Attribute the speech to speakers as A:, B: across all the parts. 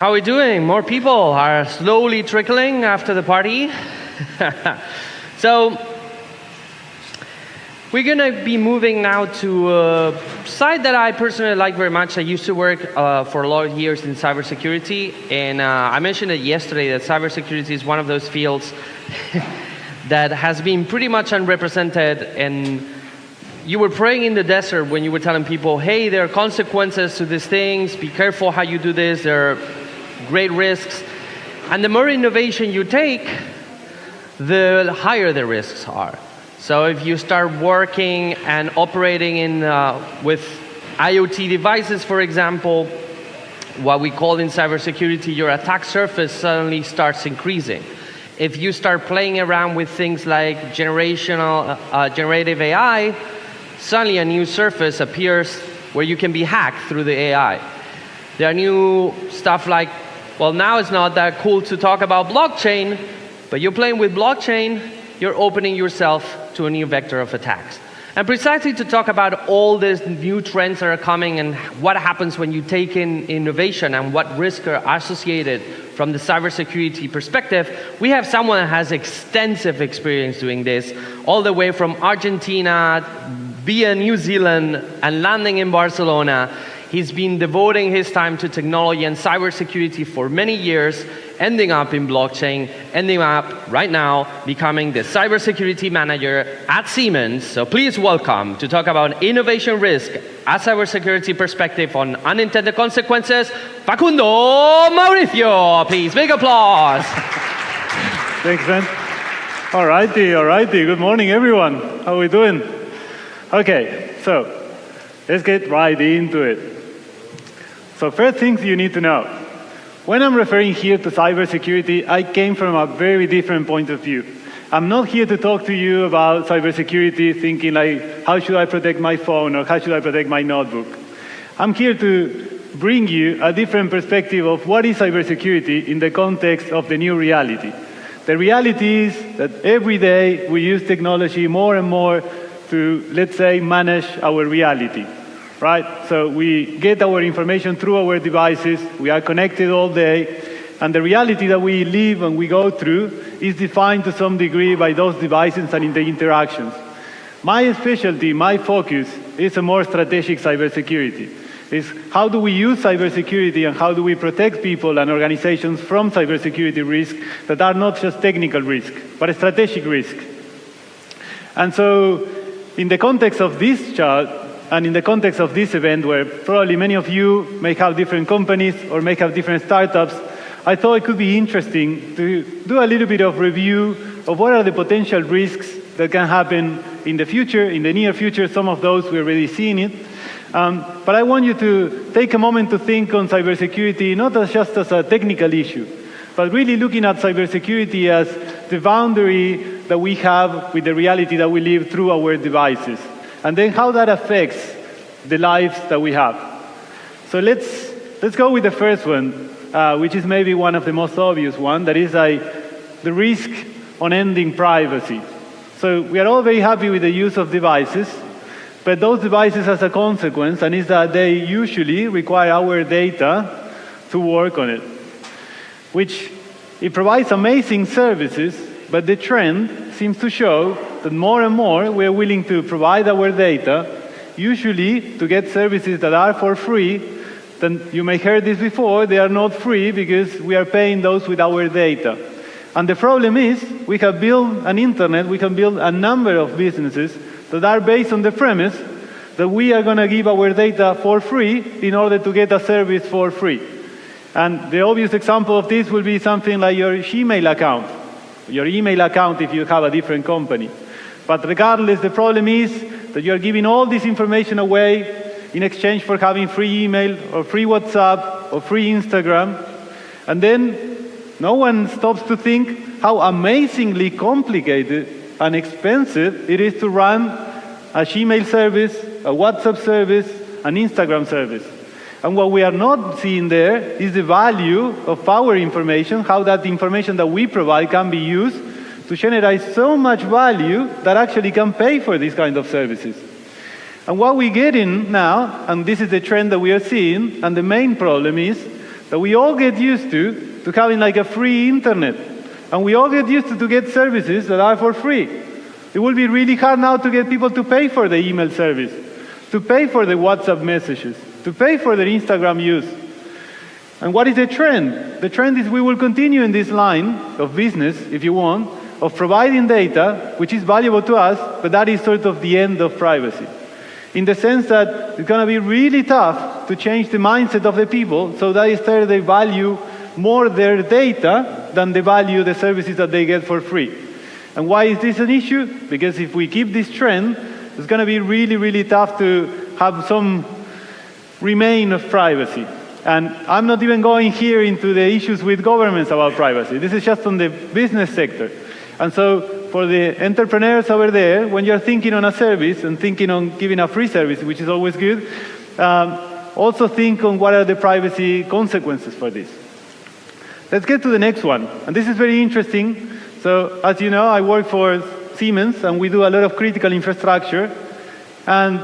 A: How are we doing? More people are slowly trickling after the party. So we're going to be moving now to a side that I personally like very much. I used to work for a lot of years in cybersecurity, and I mentioned it yesterday that cybersecurity is one of those fields that has been pretty much unrepresented, and you were praying in the desert when you were telling people, hey, there are consequences to these things, be careful how you do this, there are great risks. And the more innovation you take, the higher the risks are. So if you start working and operating in with IoT devices, for example, what we call in cybersecurity, your attack surface suddenly starts increasing. If you start playing around with things like generative AI, suddenly a new surface appears where you can be hacked through the AI. There are new stuff like, well, now it's not that cool to talk about blockchain, but you're playing with blockchain, you're opening yourself to a new vector of attacks. And precisely to talk about all these new trends that are coming and what happens when you take in innovation and what risks are associated from the cybersecurity perspective, we have someone that has extensive experience doing this, all the way from Argentina via New Zealand and landing in Barcelona. He's been devoting his time to technology and cybersecurity for many years, ending up in blockchain, ending up right now becoming the cybersecurity manager at Siemens. So please welcome to talk about innovation risk, a cybersecurity perspective on unintended consequences, Facundo Mauricio. Please, big applause.
B: Thanks, Ben. All righty. Good morning, everyone. How are we doing? Okay, so let's get right into it. So first things you need to know. When I'm referring here to cybersecurity, I came from a very different point of view. I'm not here to talk to you about cybersecurity thinking like, how should I protect my phone or how should I protect my notebook? I'm here to bring you a different perspective of what is cybersecurity in the context of the new reality. The reality is that every day we use technology more and more to, let's say, manage our reality. Right? So we get our information through our devices, we are connected all day, and the reality that we live and we go through is defined to some degree by those devices and in the interactions. My specialty, my focus, is a more strategic cybersecurity. It's how do we use cybersecurity and how do we protect people and organizations from cybersecurity risks that are not just technical risk, but a strategic risk. And so, in the context of this chart, and in the context of this event, where probably many of you may have different companies or may have different startups, I thought it could be interesting to do a little bit of review of what are the potential risks that can happen in the future, in the near future. Some of those we're already seeing it. But I want you to take a moment to think on cybersecurity not just as a technical issue, but really looking at cybersecurity as the boundary that we have with the reality that we live through our devices. And then how that affects the lives that we have. So let's go with the first one, which is maybe one of the most obvious one, that is the risk on ending privacy. So we are all very happy with the use of devices, but those devices has a consequence, and is that they usually require our data to work on it, which it provides amazing services, but the trend seems to show that more and more we are willing to provide our data, usually to get services that are for free. Then you may have heard this before, they are not free because we are paying those with our data. And the problem is, we have built an internet, we can build a number of businesses that are based on the premise that we are going to give our data for free in order to get a service for free. And the obvious example of this will be something like your Gmail account, your email account if you have a different company. But regardless, the problem is that you're giving all this information away in exchange for having free email or free WhatsApp or free Instagram. And then no one stops to think how amazingly complicated and expensive it is to run a Gmail service, a WhatsApp service, an Instagram service. And what we are not seeing there is the value of our information, how that information that we provide can be used to generate so much value that actually can pay for these kind of services. And what we're getting now, and this is the trend that we are seeing, and the main problem is that we all get used to having like a free internet. And we all get used to get services that are for free. It will be really hard now to get people to pay for the email service, to pay for the WhatsApp messages, to pay for their Instagram use. And what is the trend? The trend is we will continue in this line of business, if you want, of providing data, which is valuable to us, but that is sort of the end of privacy. In the sense that it's going to be really tough to change the mindset of the people so that instead they value more their data than they value the services that they get for free. And why is this an issue? Because if we keep this trend, it's going to be really, really tough to have some remain of privacy. And I'm not even going here into the issues with governments about privacy. This is just on the business sector. And so for the entrepreneurs over there, when you're thinking on a service and thinking on giving a free service, which is always good, also think on what are the privacy consequences for this. Let's get to the next one. And this is very interesting. So as you know, I work for Siemens, and we do a lot of critical infrastructure. And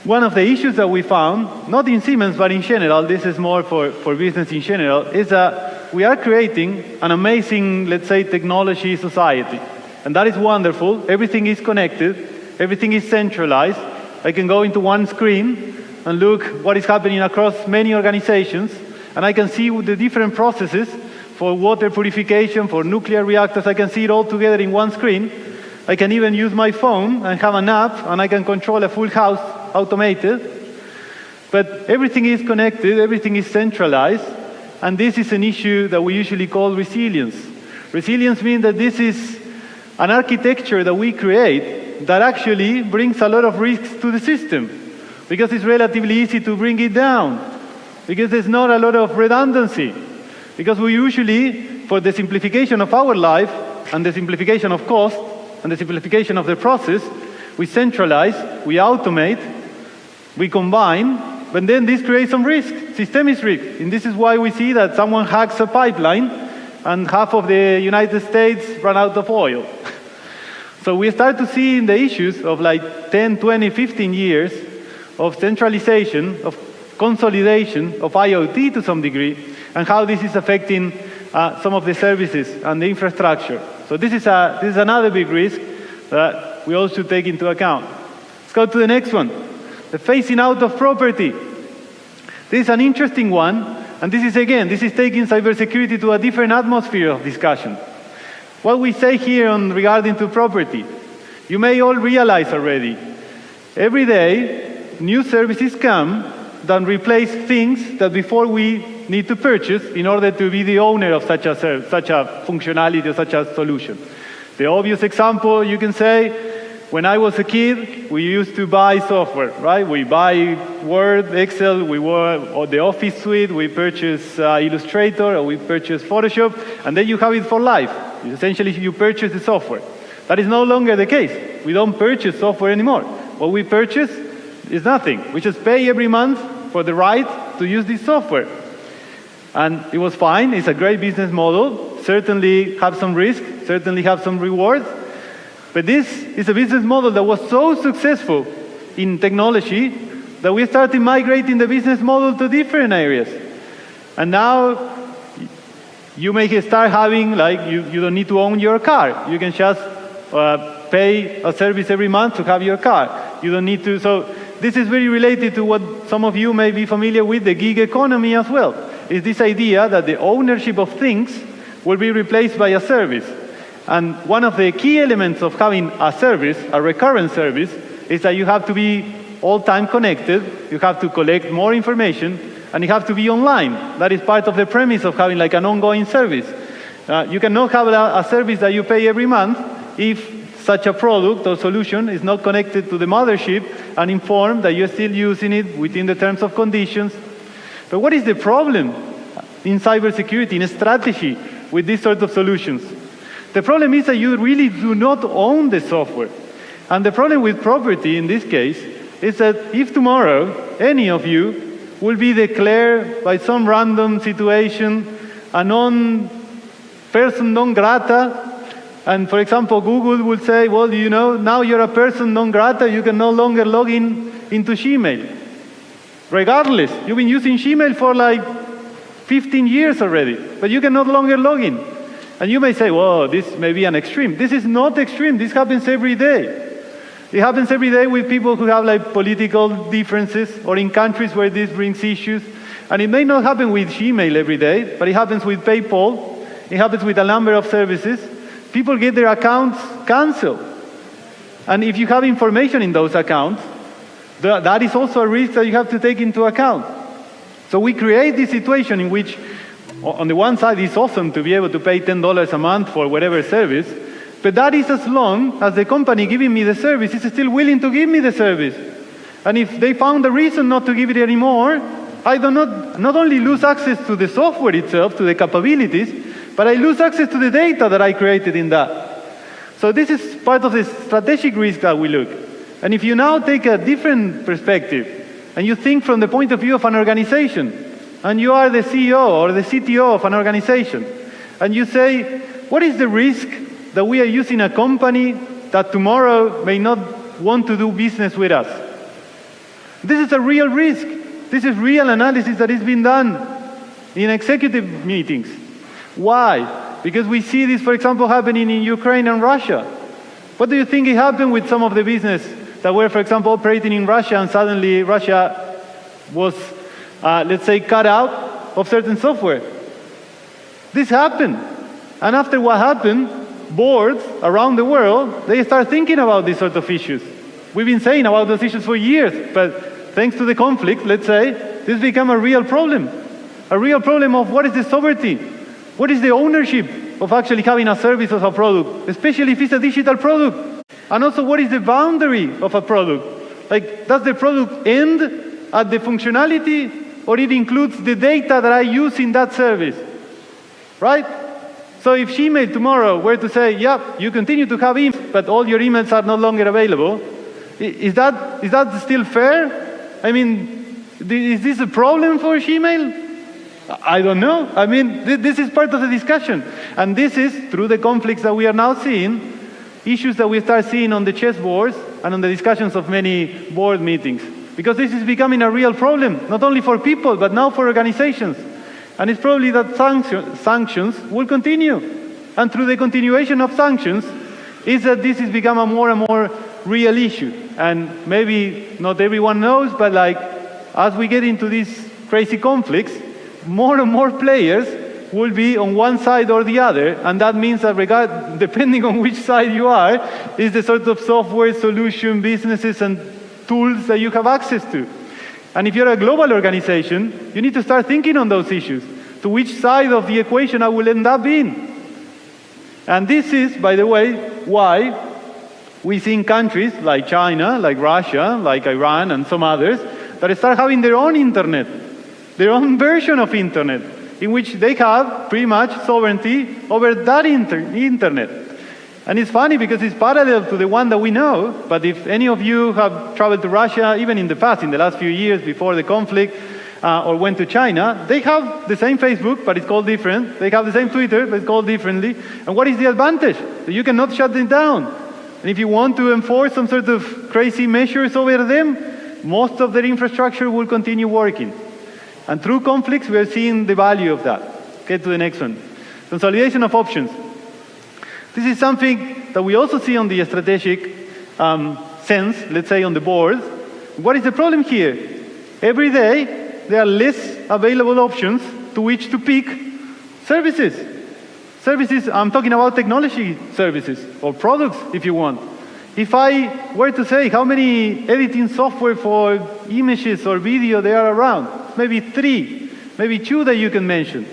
B: one of the issues that we found, not in Siemens, but in general, this is more for business in general, is that we are creating an amazing, let's say, technology society. And that is wonderful. Everything is connected. Everything is centralized. I can go into one screen and look what is happening across many organizations, and I can see the different processes for water purification, for nuclear reactors. I can see it all together in one screen. I can even use my phone and have an app, and I can control a full house automated. But everything is connected, everything is centralized, and this is an issue that we usually call resilience. Resilience means that this is an architecture that we create that actually brings a lot of risks to the system, because it's relatively easy to bring it down, because there's not a lot of redundancy, because we usually, for the simplification of our life and the simplification of cost and the simplification of the process, we centralize, we automate, we combine, but then this creates some risk, systemic risk. And this is why we see that someone hacks a pipeline and half of the United States run out of oil. So we start to see in the issues of like 10, 20, 15 years of centralization, of consolidation, of IoT to some degree, and how this is affecting some of the services and the infrastructure. So this is another big risk that we all should take into account. Let's go to the next one. The phasing out of property. This is an interesting one, and this is taking cybersecurity to a different atmosphere of discussion. What we say here regarding to property, you may all realize already, every day new services come that replace things that before we need to purchase in order to be the owner of such a functionality or such a solution. The obvious example, you can say, when I was a kid, we used to buy software, right? We buy Word, Excel, or the Office suite, we purchase Illustrator, or we purchase Photoshop, and then you have it for life. Essentially, you purchase the software. That is no longer the case. We don't purchase software anymore. What we purchase is nothing. We just pay every month for the right to use this software. And it was fine. It's a great business model. Certainly have some risk, certainly have some rewards. But this is a business model that was so successful in technology that we started migrating the business model to different areas. And now you may start having, like, you don't need to own your car. You can just pay a service every month to have your car. You don't need to. So this is very related to what some of you may be familiar with, the gig economy as well. Is this idea that the ownership of things will be replaced by a service. And one of the key elements of having a service, a recurrent service, is that you have to be all-time connected, you have to collect more information, and you have to be online. That is part of the premise of having like an ongoing service. You cannot have a service that you pay every month if such a product or solution is not connected to the mothership and informed that you're still using it within the terms of conditions. But what is the problem in cybersecurity, in strategy, with these sort of solutions? The problem is that you really do not own the software. And the problem with property in this case is that if tomorrow any of you will be declared by some random situation a person non grata, and for example Google will say, well, you know, now you're a person non grata, you can no longer log in into Gmail. Regardless, you've been using Gmail for like 15 years already, but you can no longer log in. And you may say, well, this may be an extreme. This is not extreme. This happens every day. It happens every day with people who have like political differences or in countries where this brings issues. And it may not happen with Gmail every day, but it happens with PayPal. It happens with a number of services. People get their accounts canceled. And if you have information in those accounts, that is also a risk that you have to take into account. So we create this situation in which, on the one side, it's awesome to be able to pay $10 a month for whatever service, but that is as long as the company giving me the service is still willing to give me the service. And if they found a reason not to give it anymore, I do not only lose access to the software itself, to the capabilities, but I lose access to the data that I created in that. So this is part of the strategic risk that we look. And if you now take a different perspective, and you think from the point of view of an organization, and you are the CEO or the CTO of an organization, and you say, what is the risk that we are using a company that tomorrow may not want to do business with us? This is a real risk. This is real analysis that is being done in executive meetings. Why? Because we see this, for example, happening in Ukraine and Russia. What do you think happened with some of the business that were, for example, operating in Russia, and suddenly Russia was, let's say, cut out of certain software? This happened. And after what happened, boards around the world, they start thinking about these sort of issues. We've been saying about those issues for years, but thanks to the conflict, let's say, this became a real problem. A real problem of what is the sovereignty? What is the ownership of actually having a service or a product, especially if it's a digital product? And also, what is the boundary of a product? Like, does the product end at the functionality, or it includes the data that I use in that service? Right? So if Gmail tomorrow were to say, yeah, you continue to have emails, but all your emails are no longer available, is that still fair? I mean, is this a problem for Gmail? I don't know. I mean, this is part of the discussion. And this is, through the conflicts that we are now seeing, issues that we start seeing on the chessboards and on the discussions of many board meetings. Because this is becoming a real problem, not only for people, but now for organizations. And it's probably that sanctions will continue. And through the continuation of sanctions, is that this has become a more and more real issue. And maybe not everyone knows, but like, as we get into these crazy conflicts, more and more players will be on one side or the other, and that means that depending on which side you are, is the sort of software solution, businesses, and tools that you have access to. And if you're a global organization, you need to start thinking on those issues, to which side of the equation I will end up in. And this is, by the way, why we see in countries like China, like Russia, like Iran, and some others, that start having their own internet, their own version of internet, in which they have pretty much sovereignty over that internet. And it's funny because it's parallel to the one that we know, but if any of you have traveled to Russia, even in the past, in the last few years before the conflict, or went to China, they have the same Facebook, but it's called different. They have the same Twitter, but it's called differently. And what is the advantage? That you cannot shut them down. And if you want to enforce some sort of crazy measures over them, most of their infrastructure will continue working. And through conflicts, we are seeing the value of that. Get to the next one. Consolidation of options. This is something that we also see on the strategic sense, let's say on the board. What is the problem here? Every day, there are less available options to which to pick services. Services, I'm talking about technology services, or products, if you want. If I were to say how many editing software for images or video there are around, maybe 3, maybe 2 that you can mention.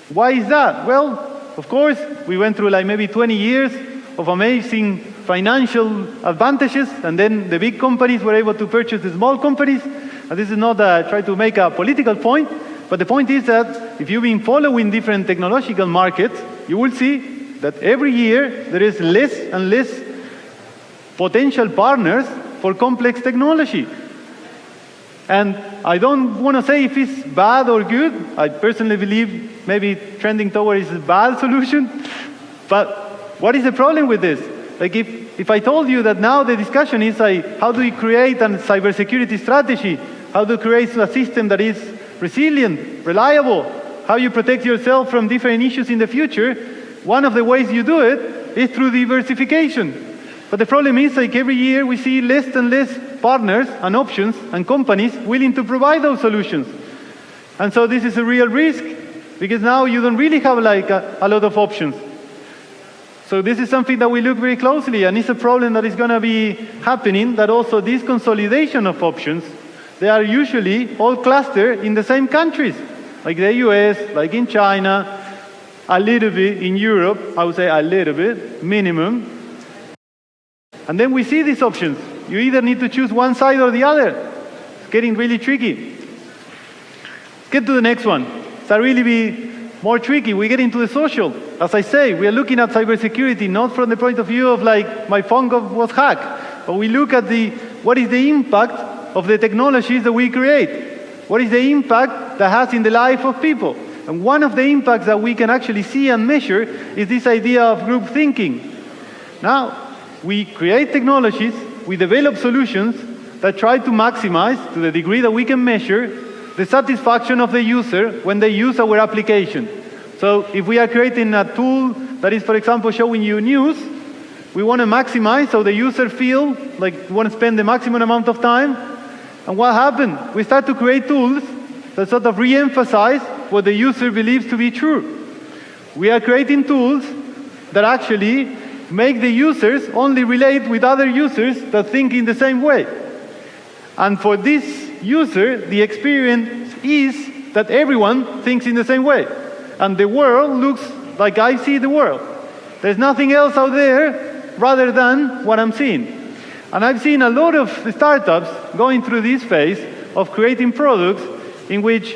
B: Why is that? Well, of course, we went through like maybe 20 years of amazing financial advantages, and then the big companies were able to purchase the small companies. And this is not try to make a political point, but the point is that if you've been following different technological markets, you will see that every year there is less and less potential partners for complex technology. And I don't want to say if it's bad or good. I personally believe maybe trending towards a bad solution. But what is the problem with this? Like if I told you that now the discussion is like, how do we create a cybersecurity strategy? How to create a system that is resilient, reliable? how you protect yourself from different issues in the future, one of the ways you do it is through diversification. But the problem is, like every year, we see less and less partners and options and companies willing to provide those solutions. And so this is a real risk, because now you don't really have like a lot of options. So this is something that we look very closely, and it's a problem that is going to be happening, that also this consolidation of options, they are usually all clustered in the same countries, like the US, like in China, a little bit in Europe, I would say a little bit, minimum. And then we see these options. You either need to choose one side or the other. It's getting really tricky. Let's get to the next one. It's really be more tricky. We get into the social. As I say, we are looking at cybersecurity not from the point of view of like my phone was hacked, but we look at what is the impact of the technologies that we create. What is the impact that has in the life of people? And one of the impacts that we can actually see and measure is this idea of group thinking. Now, we create technologies, we develop solutions that try to maximize, to the degree that we can measure, the satisfaction of the user when they use our application. So if we are creating a tool that is, for example, showing you news, we want to maximize so the user feel like we want to spend the maximum amount of time. And what happened? We start to create tools that sort of re-emphasize what the user believes to be true. We are creating tools that actually make the users only relate with other users that think in the same way. And for this user, the experience is that everyone thinks in the same way. And the world looks like I see the world. There's nothing else out there rather than what I'm seeing. And I've seen a lot of startups going through this phase of creating products in which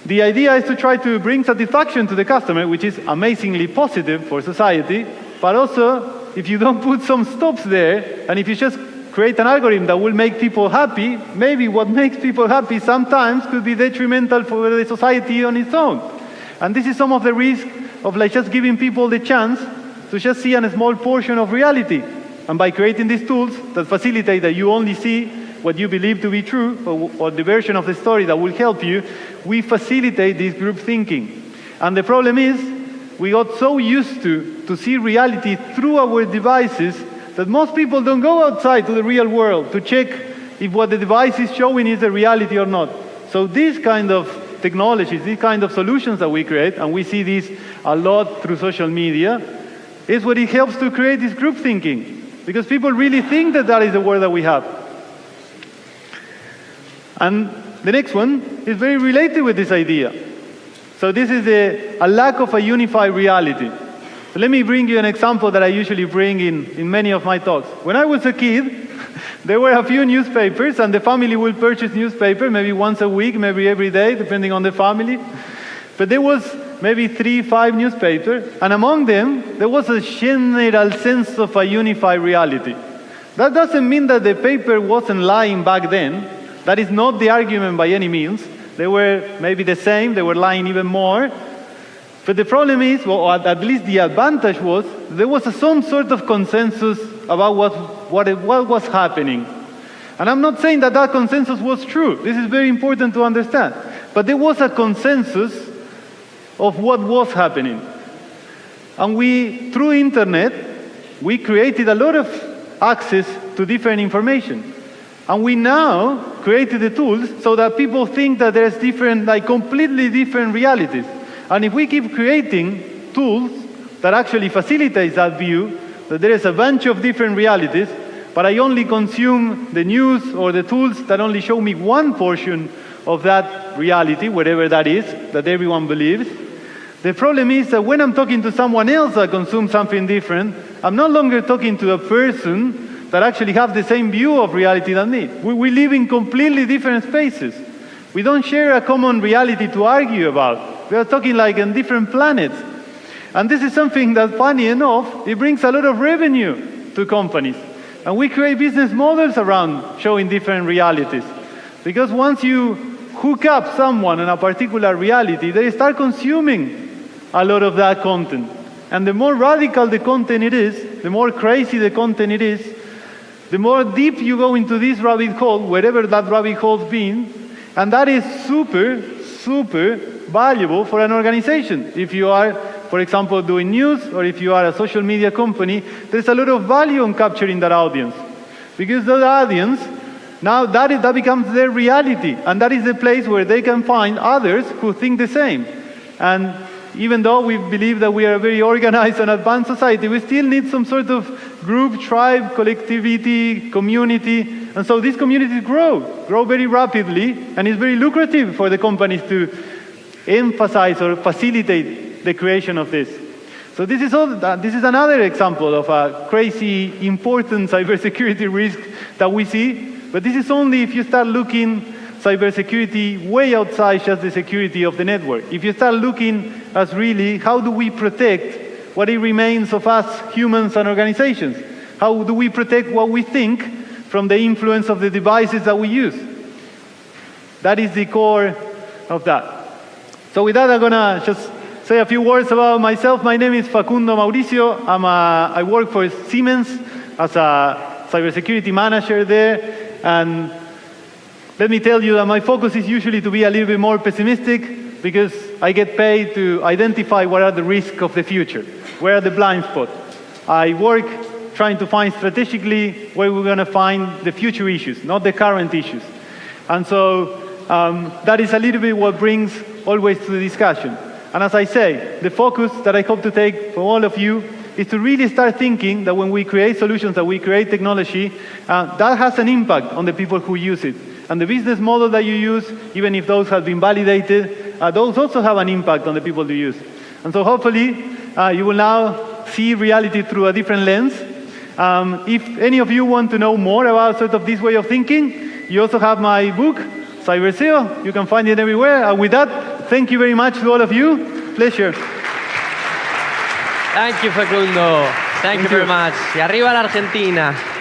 B: the idea is to try to bring satisfaction to the customer, which is amazingly positive for society. But also, if you don't put some stops there, and if you just create an algorithm that will make people happy, maybe what makes people happy sometimes could be detrimental for the society on its own. And this is some of the risk of like just giving people the chance to just see a small portion of reality. And by creating these tools that facilitate that you only see what you believe to be true, or the version of the story that will help you, we facilitate this group thinking. And the problem is, we got so used to see reality through our devices that most people don't go outside to the real world to check if what the device is showing is the reality or not. So these kind of technologies, these kind of solutions that we create, and we see this a lot through social media, is what it helps to create this group thinking. Because people really think that that is the world that we have. And the next one is very related with this idea. So this is a lack of a unified reality. So let me bring you an example that I usually bring in many of my talks. When I was a kid, there were a few newspapers, and the family will purchase newspaper maybe once a week, maybe every day, depending on the family. But there was maybe 3-5 newspapers, and among them, there was a general sense of a unified reality. That doesn't mean that the paper wasn't lying back then. That is not the argument by any means. They were maybe the same, they were lying even more. But the problem is, or at least the advantage was, there was some sort of consensus about what was happening. And I'm not saying that that consensus was true. This is very important to understand. But there was a consensus of what was happening. And through internet, we created a lot of access to different information. And we now created the tools so that people think that there's different, like completely different realities. And if we keep creating tools that actually facilitate that view, that there is a bunch of different realities, but I only consume the news or the tools that only show me one portion of that reality, whatever that is, that everyone believes. The problem is that when I'm talking to someone else that consumes something different, I'm no longer talking to a person that actually have the same view of reality than me. We live in completely different spaces. We don't share a common reality to argue about. We are talking like on different planets. And this is something that, funny enough, it brings a lot of revenue to companies. And we create business models around showing different realities. Because once you hook up someone in a particular reality, they start consuming a lot of that content. And the more radical the content it is, the more crazy the content it is, the more deep you go into this rabbit hole, wherever that rabbit hole's been, and that is super, super valuable for an organization. If you are, for example, doing news, or if you are a social media company, there's a lot of value in capturing that audience. Because that audience, now that becomes their reality, and that is the place where they can find others who think the same. And even though we believe that we are a very organized and advanced society, we still need some sort of group, tribe, collectivity, community. And so these communities grow very rapidly, and it's very lucrative for the companies to emphasize or facilitate the creation of this. So this is another example of a crazy important cybersecurity risk that we see. But this is only if you start looking cybersecurity way outside just the security of the network. If you start looking as really, how do we protect what it remains of us humans and organizations? How do we protect what we think from the influence of the devices that we use? That is the core of that. So with that, I'm going to just say a few words about myself. My name is Facundo Mauricio. I work for Siemens as a cybersecurity manager there. And let me tell you that my focus is usually to be a little bit more pessimistic, because I get paid to identify what are the risks of the future, where are the blind spots. I work trying to find strategically where we're going to find the future issues, not the current issues. And so that is a little bit what brings always to the discussion. And as I say, the focus that I hope to take from all of you is to really start thinking that when we create solutions, that we create technology, that has an impact on the people who use it. And the business model that you use, even if those have been validated, those also have an impact on the people you use. And so hopefully, you will now see reality through a different lens. If any of you want to know more about sort of this way of thinking, you also have my book, Cyber SEO. You can find it everywhere. And with that, thank you very much to all of you. Pleasure.
A: Thank you, Facundo. Thank you very much. Y arriba la Argentina.